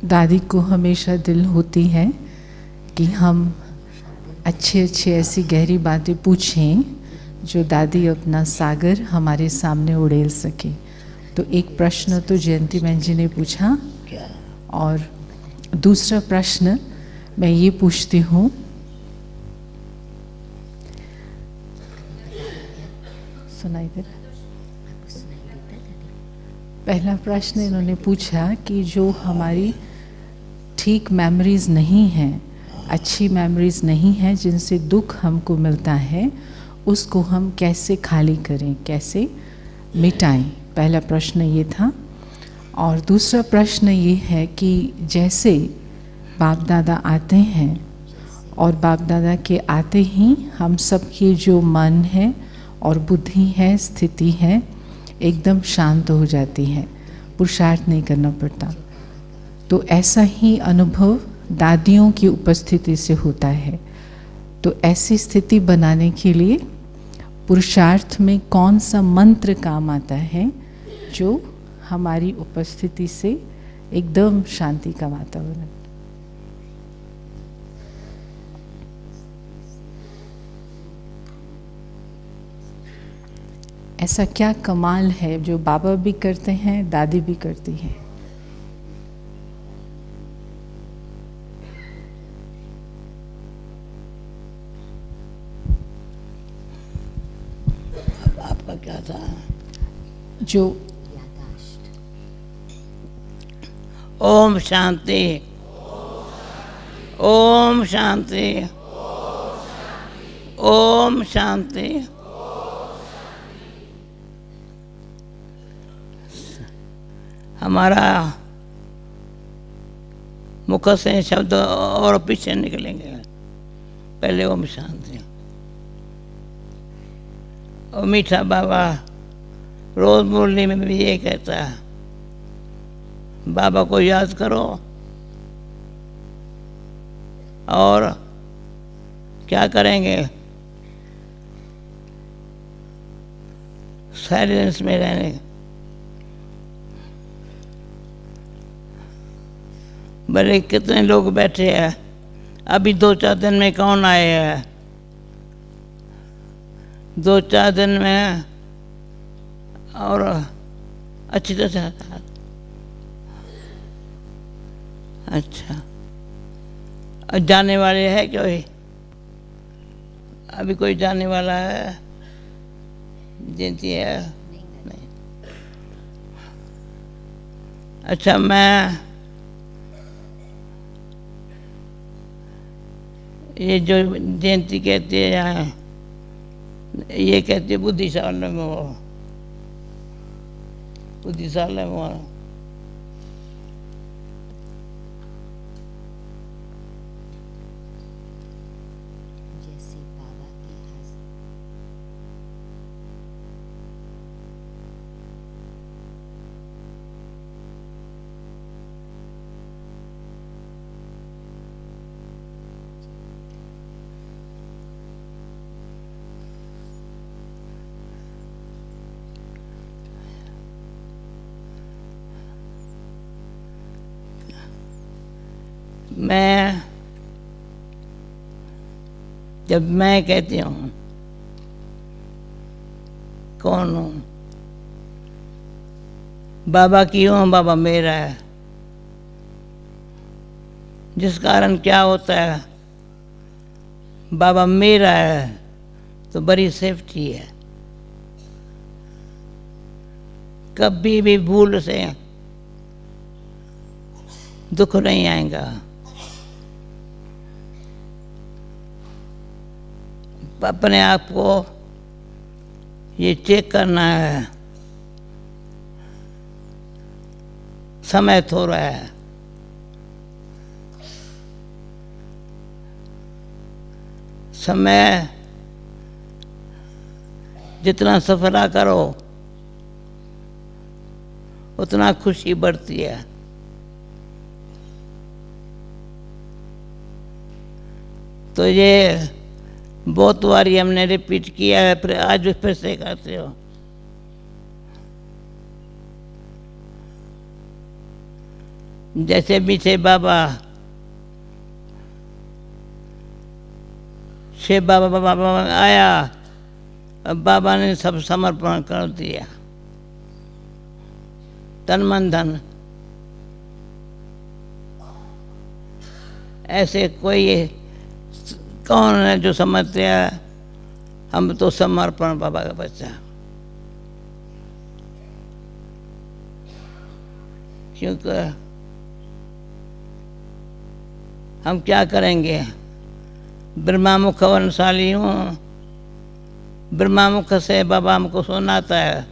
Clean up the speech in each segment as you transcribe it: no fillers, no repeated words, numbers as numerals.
दादी को हमेशा दिल होती है कि हम अच्छे अच्छे ऐसी गहरी बातें पूछें जो दादी अपना सागर हमारे सामने उड़ेल सके। तो एक प्रश्न तो जयंती बहन जी ने पूछा और दूसरा प्रश्न मैं ये पूछती हूँ, सुनाई दे। पहला प्रश्न इन्होंने पूछा कि जो हमारी ठीक मेमोरीज नहीं हैं, अच्छी मेमोरीज नहीं हैं, जिनसे दुख हमको मिलता है, उसको हम कैसे खाली करें, कैसे मिटाएं। पहला प्रश्न ये था। और दूसरा प्रश्न ये है कि जैसे बाप दादा आते हैं और बाप दादा के आते ही हम सब के जो मन है और बुद्धि है, स्थिति है, एकदम शांत हो जाती है, पुरुषार्थ नहीं करना पड़ता। तो ऐसा ही अनुभव दादियों की उपस्थिति से होता है। तो ऐसी स्थिति बनाने के लिए पुरुषार्थ में कौन सा मंत्र काम आता है जो हमारी उपस्थिति से एकदम शांति का वातावरण। ऐसा क्या कमाल है जो बाबा भी करते हैं, दादी भी करती हैं। आपका क्या था? जो ओम शांति, ओम शांति, ओम शांति। हमारा मुख से शब्द और पीछे निकलेंगे, पहले ओम शांति। और मीठा बाबा रोज मुरली में भी ये कहता है, बाबा को याद करो और क्या करेंगे, साइलेंस में रहने। बड़े कितने लोग बैठे हैं, अभी 2-4 दिन में कौन आए हैं, 2-4 दिन में और अच्छी तरह। अच्छा, जाने वाले हैं कोई? अभी कोई जाने वाला है? जयंती है? नहीं। अच्छा, मैं ये जो जयंती कहती है यहाँ, ये कहती है बुद्धिशाली में वो, बुद्धिशाली में वो। मैं जब मैं कहती हूँ कौन हूँ, बाबा की हूँ, बाबा मेरा है। जिस कारण क्या होता है, बाबा मेरा है तो बड़ी सेफ्टी है, कभी भी भूल से दुख नहीं आएगा। अपने आप को ये चेक करना है, समय थोड़ा है, समय जितना सफरा करो उतना खुशी बढ़ती है। तो ये बहुत बारी हमने रिपीट किया है, फिर आज भी फिर से कहते हो। जैसे पीछे बाबा शिव बाबा आया, अब बाबा ने सब समर्पण कर दिया, तन मन धन। ऐसे कोई कौन है जो समझते हैं हम तो समर्पण बाबा का बच्चा। क्योंकि हम क्या करेंगे, ब्रह्मा मुख वंशाली हूँ, ब्रह्मा मुख से बाबा हमको सुनाता है,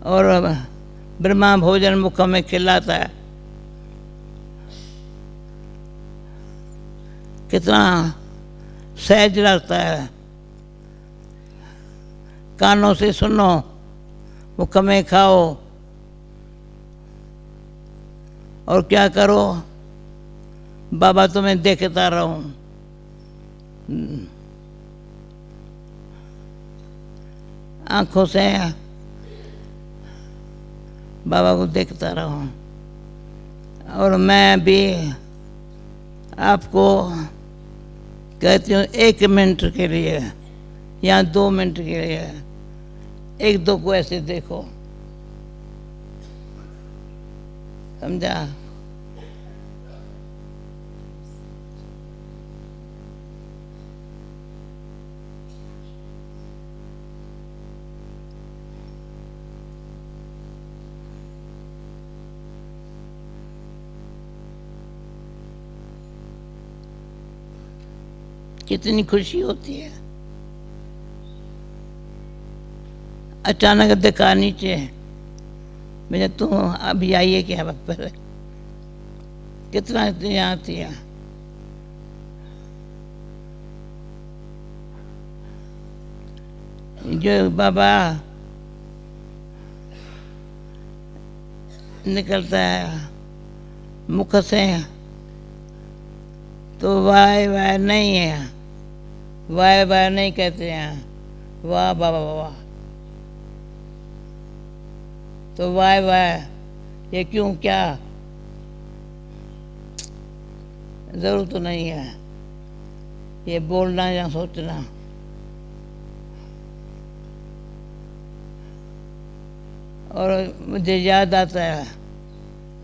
और ब्रह्मा भोजन मुख में खिलाता है। कितना सहज लगता है, कानों से सुनो, मुख में खाओ, और क्या करो, बाबा तुम्हें देखता रहूं। आंखों से बाबा को देखता रहूं। और मैं भी आपको कहती हूँ 1 मिनट के लिए या 2 मिनट के लिए एक दो को ऐसे देखो, समझा? कितनी खुशी होती है। अचानक देखा नीचे, मैंने तुम अभी आइए क्या पर, कितना यहाँ थी। जो बाबा निकलता है मुख से तो वाह वाह नहीं है, वाह वाह नहीं कहते हैं, वाह बाबा वाह। तो वाह वाह ये क्यों, क्या जरूरत तो नहीं है ये बोलना या सोचना। और मुझे याद आता है,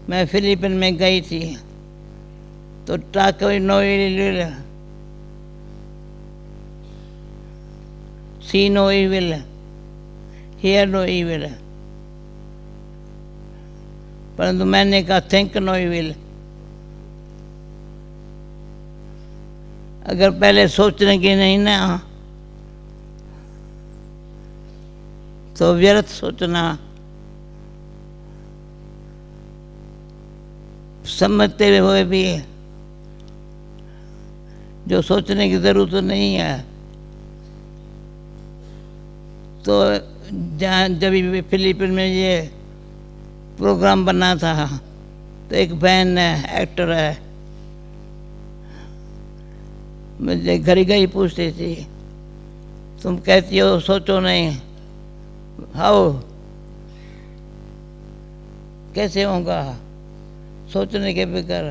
मैं फिलीपीन में गई थी तो टाको नोइल see no evil hear no evil, परंतु मैंने कहा थिंक नो इविल। अगर पहले सोचने की नहीं ना तो व्यर्थ सोचना, समझते हुए भी जो सोचने की जरूरत नहीं है। तो जहाँ जब भी फिलीपीन में ये प्रोग्राम बना था तो एक बहन है, एक्टर है, मुझे घड़ी घड़ी पूछती थी तुम कहती हो सोचो नहीं, हाउ कैसे होगा सोचने के बगैर।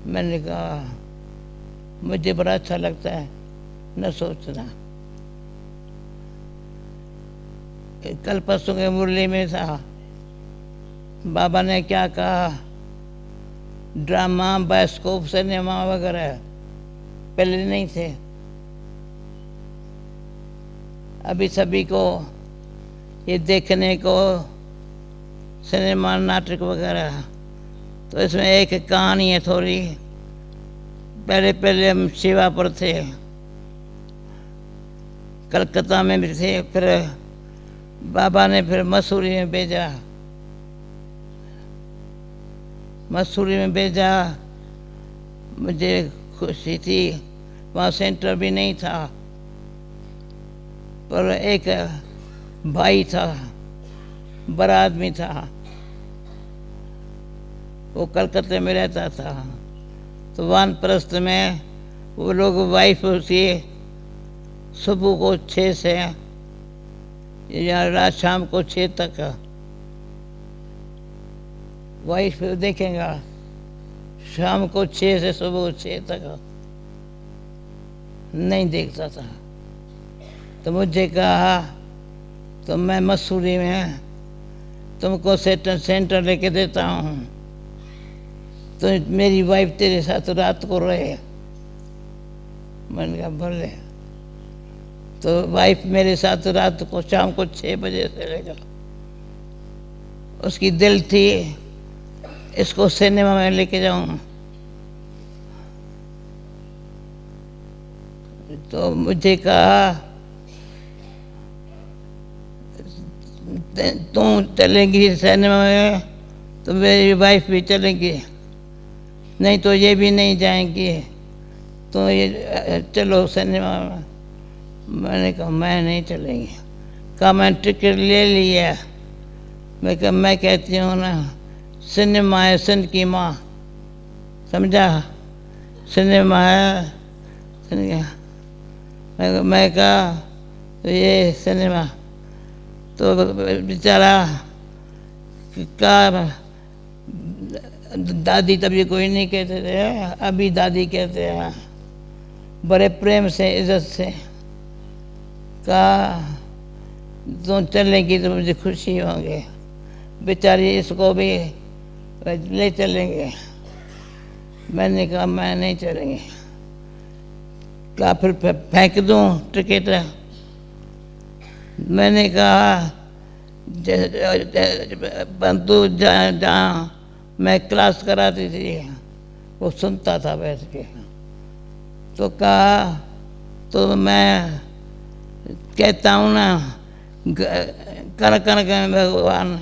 मैंने कहा मुझे बड़ा अच्छा लगता है न सोचना। कल परसों के मुरली में था, बाबा ने क्या कहा, ड्रामा बायोस्कोप सिनेमा वगैरह पहले नहीं थे, अभी सभी को ये देखने को सिनेमा नाटक वगैरह। तो इसमें एक कहानी है थोड़ी, पहले हम सेवा पर थे, कलकत्ता में भी थे, फिर बाबा ने फिर मसूरी में भेजा, मसूरी में भेजा। मुझे खुशी थी, वहाँ सेंटर भी नहीं था, पर एक भाई था, बड़ा आदमी था, वो कलकत्ते में रहता था। तो वानप्रस्थ में वो लोग वाइफ उसकी सुबह को 6 से या रात शाम को 6 तक वाइफ देखेगा, शाम को 6 से सुबह 6 तक नहीं देखता था। तो मुझे कहा तो मैं मसूरी में तुमको सेंटर लेके देता हूँ, तो मेरी वाइफ तेरे साथ रात को रहे। मैंने कहा बोले। तो वाइफ मेरे साथ रात को शाम को 6 बजे से लेकर, उसकी दिल थी इसको सिनेमा में लेके जाऊँ। तो मुझे कहा तुम चलेगी सिनेमा में तो मेरी वाइफ भी चलेगी, नहीं तो ये भी नहीं जाएंगी, तो ये चलो सिनेमा में। मैंने कहा मैं नहीं चलेंगी। कहा मैं टिकट ले लिया। मैं कहती हूँ ना, सिनेमा है सिंध की माँ, समझा, सिनेमा है। मैं कहा तो ये सिनेमा, तो बेचारा का दादी तभी कोई नहीं कहते थे, अभी दादी कहते हैं, बड़े प्रेम से इज्जत से। कहा तुम चलेंगी तो मुझे खुशी होगी, बेचारी इसको भी ले चलेंगे। मैंने कहा मैं नहीं चलेंगे। कहा फिर फेंक दूँ टिकट। मैंने कहा बंधु जहाँ मैं क्लास कराती थी वो सुनता था बैठ के। तो कहा तो मैं कहता हूँ ना, कर कर के भगवान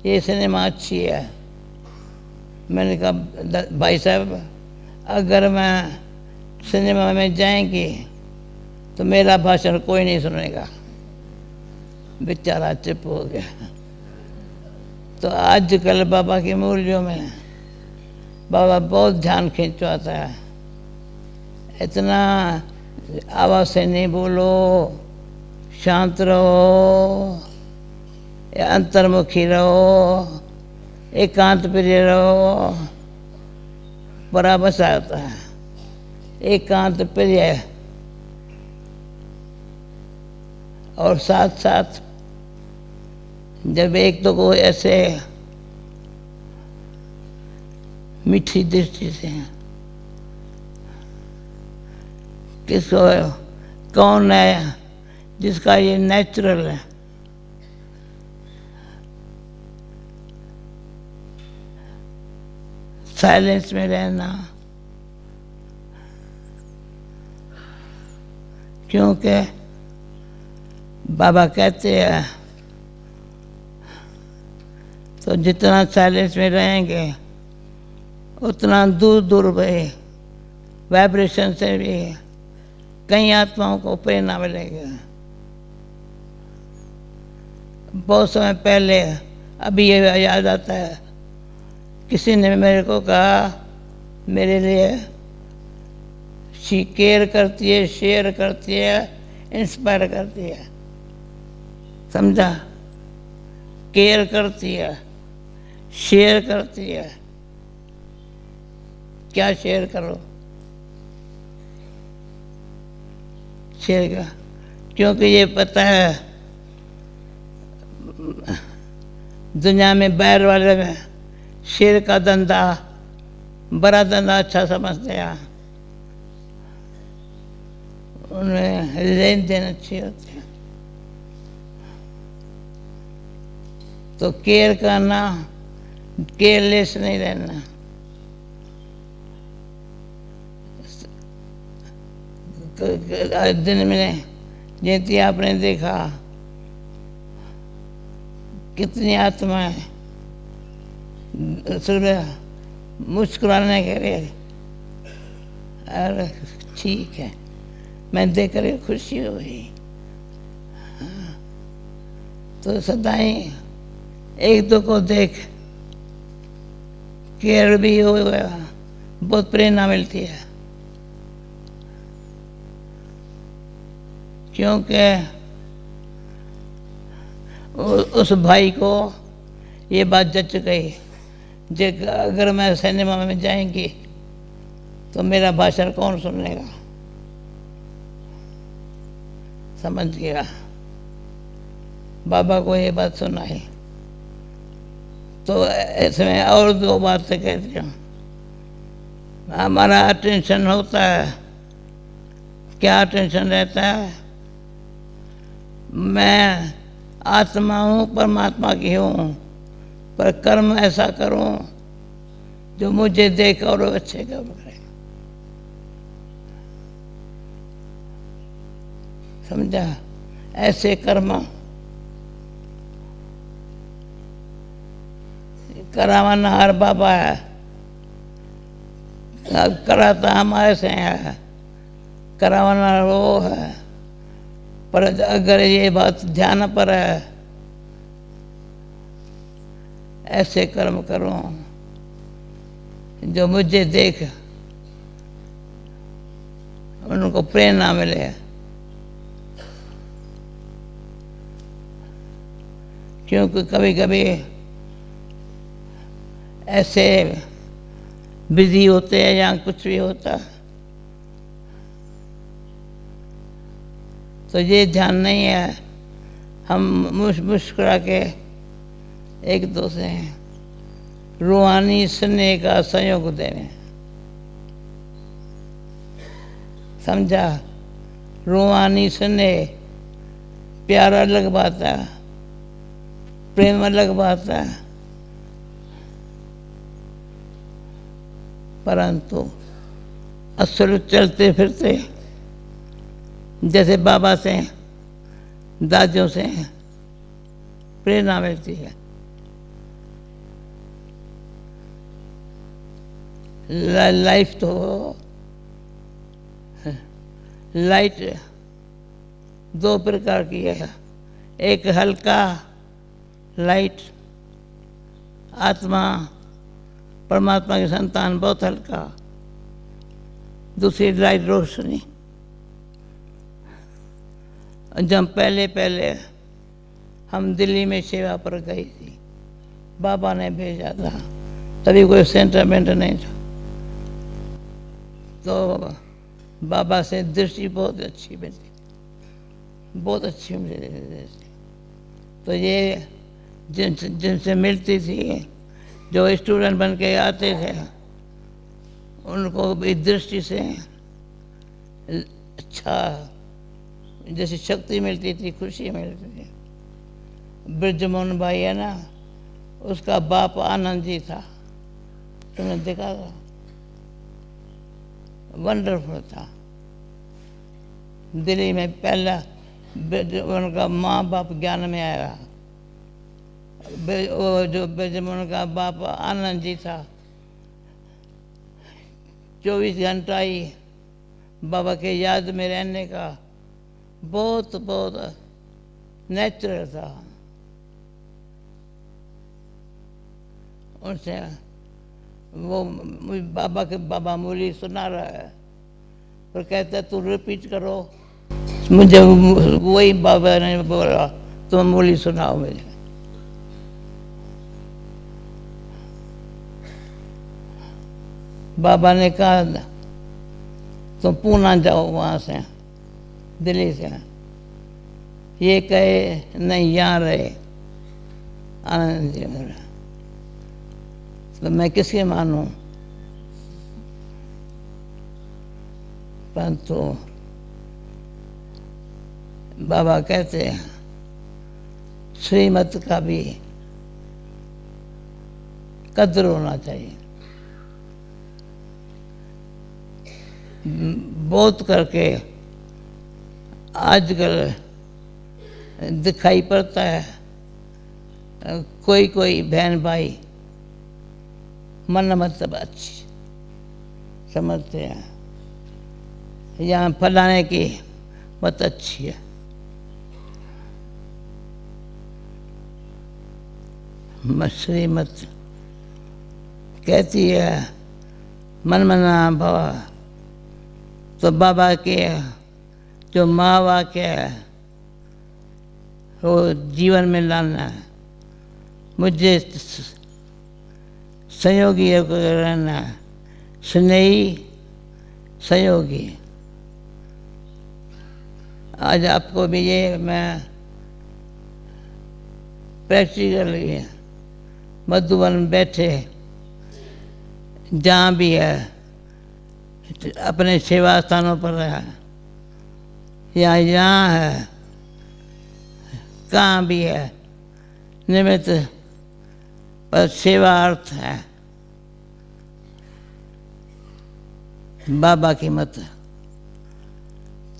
ये सिनेमा अच्छी है। मैंने कहा भाई साहब अगर मैं सिनेमा में जाएंगी तो मेरा भाषण कोई नहीं सुनेगा। बेचारा चुप हो गया। तो आजकल बाबा की मूर्तियों में बाबा बहुत ध्यान खिंचवाता है। इतना आवाज़ से नहीं बोलो, शांत रहो, अंतर्मुखी रहो, एकांत प्रिय रहो, बड़ा बसा आता है। एकांत प्रिय और साथ साथ जब एक तो को ऐसे मीठी दृष्टि से किसको कौन है जिसका ये नेचुरल है, साइलेंस में रहना, क्योंकि बाबा कहते हैं तो जितना साइलेंस में रहेंगे उतना दूर दूर गए वाइब्रेशन से भी कई आत्माओं को प्रेरणा मिलेगी। बहुत समय पहले अभी ये याद आता है, किसी ने मेरे को कहा मेरे लिए शी केयर करती है, शेयर करती है, इंस्पायर करती है, समझा, केयर करती है, शेयर करती है। क्या शेयर करो, शेयर का, क्योंकि ये पता है दुनिया में बैर वाले में शेर का धंधा बड़ा धंधा अच्छा समझते हैं, उन्हें लेन देन अच्छी होती है। तो केयर करना, केयरलेस नहीं रहना। दिन में जैसे आपने देखा कितनी आत्माएं सुबह मुस्कुराने के लिए, अरे ठीक है, मैं देख कर खुशी हो गई। तो सदाई एक दो को देख केयर भी हो गया, बहुत प्रेरणा मिलती है। क्योंकि उस भाई को ये बात जच गई, जे अगर मैं सिनेमा में जाएंगी तो मेरा भाषण कौन सुनेगा। समझ गया। बाबा को ये बात सुनाई तो इसमें और दो बातें कहती हूँ। हमारा अटेंशन होता है, क्या अटेंशन रहता है, मैं आत्मा हूँ, परमात्मा की हूँ, पर कर्म ऐसा करूँ जो मुझे देख और अच्छे कर्म करे। समझा? ऐसे कर्म करावनहार बाबा है, अब कराता हमारे से है, करावनहार वो है। पर अगर ये बात ध्यान पर है, ऐसे कर्म करूं जो मुझे देख उनको प्रेरणा मिले। क्योंकि कभी कभी ऐसे बिजी होते हैं या कुछ भी होता तो ये ध्यान नहीं है, हम मुस्कुरा के एक दूसरे रूहानी स्नेह का सहयोग देने। समझा? रूहानी स्नेह, प्यार अलग बात है, प्रेम अलग बात है, परंतु असल चलते फिरते जैसे बाबा से दादियों से प्रेरणा मिलती है। लाइफ तो लाइट दो प्रकार की है, एक हल्का लाइट, आत्मा परमात्मा की संतान बहुत हल्का, दूसरी लाइट रोशनी। जब पहले हम दिल्ली में सेवा पर गई थी, बाबा ने भेजा था, तभी कोई सेंटरमेंट नहीं था, तो बाबा से दृष्टि बहुत अच्छी मिली, बहुत अच्छी मिली दृष्टि। तो ये जिनसे मिलती थी, जो स्टूडेंट बन के आते थे, उनको भी दृष्टि से अच्छा जैसी शक्ति मिलती थी, खुशी मिलती थी। ब्रजमोहन भाई है ना, उसका बाप आनंद जी था, तुमने देखा था, वंडरफुल था। दिल्ली में पहला उनका माँ बाप ज्ञान में आया, वो जो ब्रजमोहन का बाप आनंद जी था, 24 घंटा ही बाबा के याद में रहने का बहुत नेचुरल था। उनसे वो बाबा मुरली सुना रहा है, पर कहता है तू रिपीट करो, मुझे वही बाबा ने बोला तुम मुरली सुनाओ मुझे। बाबा ने कहा तुम पूना जाओ, वहाँ से दिल्ली से, ये कहे नहीं यहाँ रहे आनंद जी मेरा, तो मैं किसके मानूं। परंतु बाबा कहते हैं श्रीमत का भी कद्र होना चाहिए। बहुत करके आजकल दिखाई पड़ता है, कोई बहन भाई मन मतलब अच्छी समझते हैं, यहाँ फलाने की मत अच्छी है। श्रीमत कहती है मन मना भवा, तो बाबा के जो माँ वाक्य है वो जीवन में लाना है। मुझे सहयोगी रहना है, स्नेही सहयोगी। आज आपको भी ये मैं प्रैक्टिकली मधुबन में बैठे जहाँ भी है, अपने सेवा स्थानों पर है या यहाँ है, कहाँ भी है, निमित्त पर सेवा अर्थ है। बाबा की मत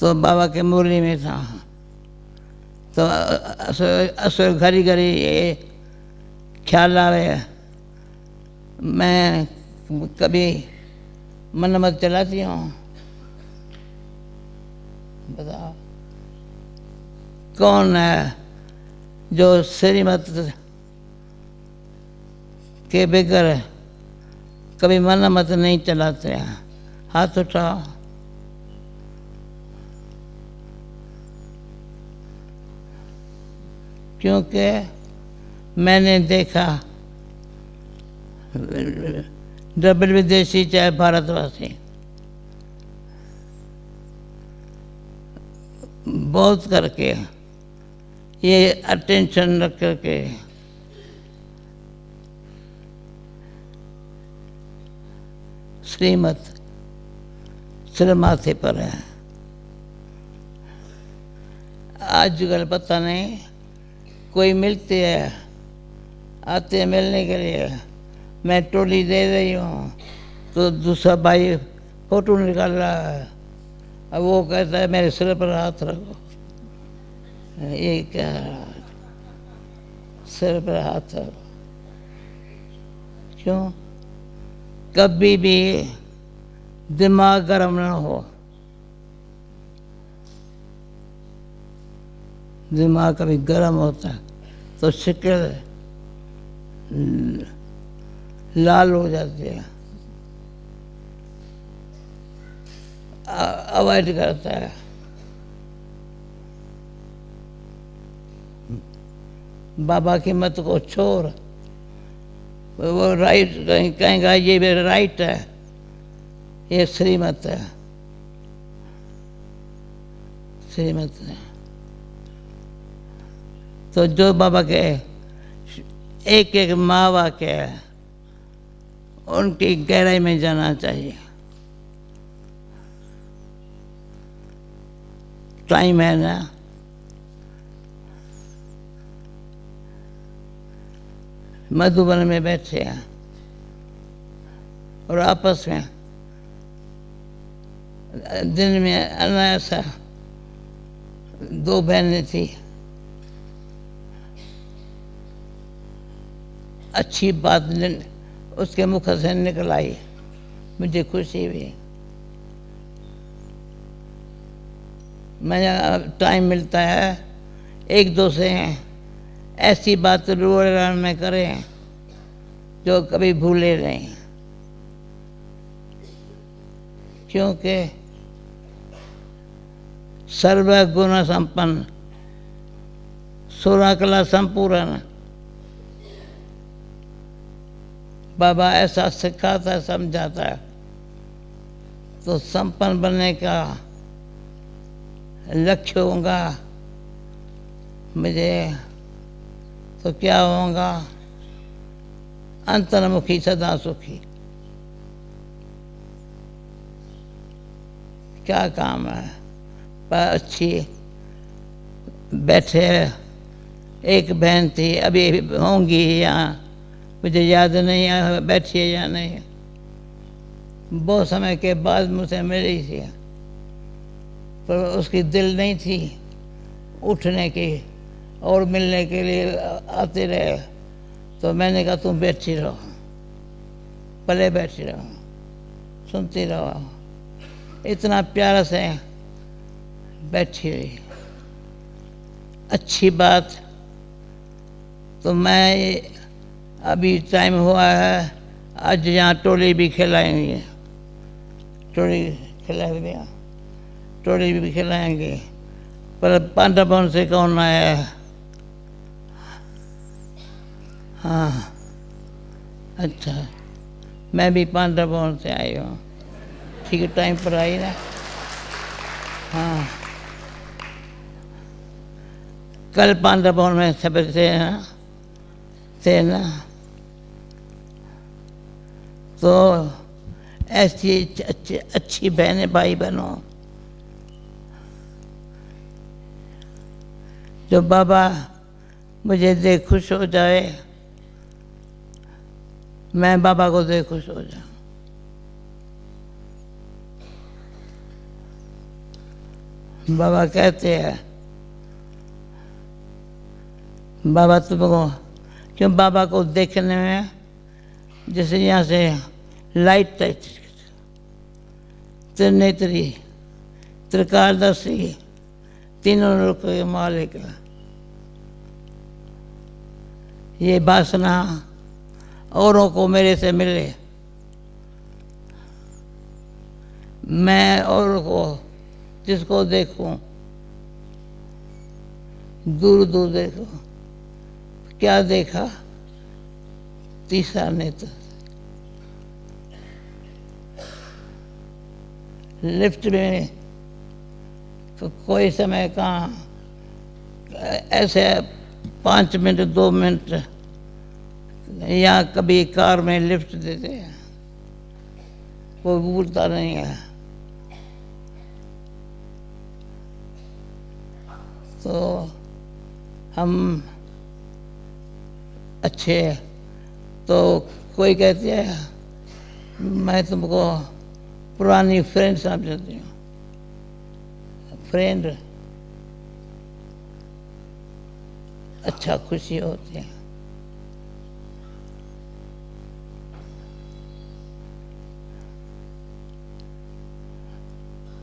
तो बाबा के मुरली में था, तो असर घड़ी घड़ी ये ख्याल आवे, मैं कभी मन मत चलाती हूँ। बताओ कौन है जो श्रीमत के बगैर कभी मन मत नहीं चलाते हैं? हाथ उठाओ। क्योंकि मैंने देखा, डबल विदेशी चाहे भारतवासी, बहुत करके ये अटेंशन रख करके श्रीमत सिर माथे पर है। आजकल पता नहीं कोई मिलते है, आते हैं मिलने के लिए, मैं टोली दे रही हूँ तो दूसरा भाई फोटो निकाल रहा है, अब वो कहता है मेरे सिर पर हाथ रखो। ये क्या, सिर पर हाथ रखो? क्यों? कभी भी दिमाग गर्म ना हो। दिमाग कभी गर्म होता है तो शक्ल लाल हो जाती है, अवॉइड करता है। बाबा की मत को छोड़, वो राइट कहेंगा ये मेरा राइट है, ये श्रीमत है, श्रीमत है। तो जो बाबा के एक एक माँ वाक्य है, उनकी गहराई में जाना चाहिए। टाइम है ना, मधुबन में बैठे हैं और आपस में दिन में अनायासा दो बहनें थी, अच्छी बात उसके मुख से निकल आई, मुझे खुशी हुई। मैं टाइम मिलता है एक दो से ऐसी बात रोज़ाना में करें जो कभी भूले नहीं, क्योंकि सर्वगुण संपन्न, 16 कला संपूर्ण बाबा ऐसा सिखाता है, समझाता है। तो संपन्न बनने का लक्ष्य होगा मुझे, तो क्या होगा? अंतर्मुखी सदा सुखी। क्या काम है? पर अच्छी बैठे, एक बहन थी, अभी होंगी यहाँ, मुझे याद नहीं है बैठी है या नहीं, बहुत समय के बाद मुझसे मिली थी, पर उसकी दिल नहीं थी उठने की और मिलने के लिए आते रहे। तो मैंने कहा तुम बैठी रहो, भले बैठी रहो, सुनती रहो। इतना प्यार से बैठी रही, अच्छी बात। तो मैं अभी टाइम हुआ है, आज यहाँ टोली भी खिलाएंगे, टोली खिलाएंगे, टोली भी खिलाएंगे। पर पांडवन से कौन आया है? हाँ अच्छा, मैं भी पांड्रा भवन से आई हूँ। ठीक है, टाइम पर आई ना। हाँ, कल पांड्रा भवन में सब थे ना, तो ऐसी अच्छी बहनें भाई बहनों, जो बाबा मुझे देख खुश हो जाए, मैं बाबा को देख खुश हो जाऊं। बाबा कहते हैं, बाबा तुमको, क्यों बाबा को देखने में जैसे यहाँ से लाइट त्रिनेत्री, त्रिकालदर्शी, तीनों लोक के मालिक, ये वासना औरों को मेरे से मिले, मैं औरों को जिसको देखूं, दूर दूर देखो, क्या देखा? तीसरा नेत्र। लिफ्ट में तो कोई समय कहाँ, ऐसे 5 मिनट 2 मिनट, या कभी कार में लिफ्ट देते हैं, कोई भूलता नहीं है। तो हम अच्छे, तो कोई कहते हैं मैं तुमको पुरानी फ्रेंड समझती हूँ। फ्रेंड अच्छा, खुशी होती है।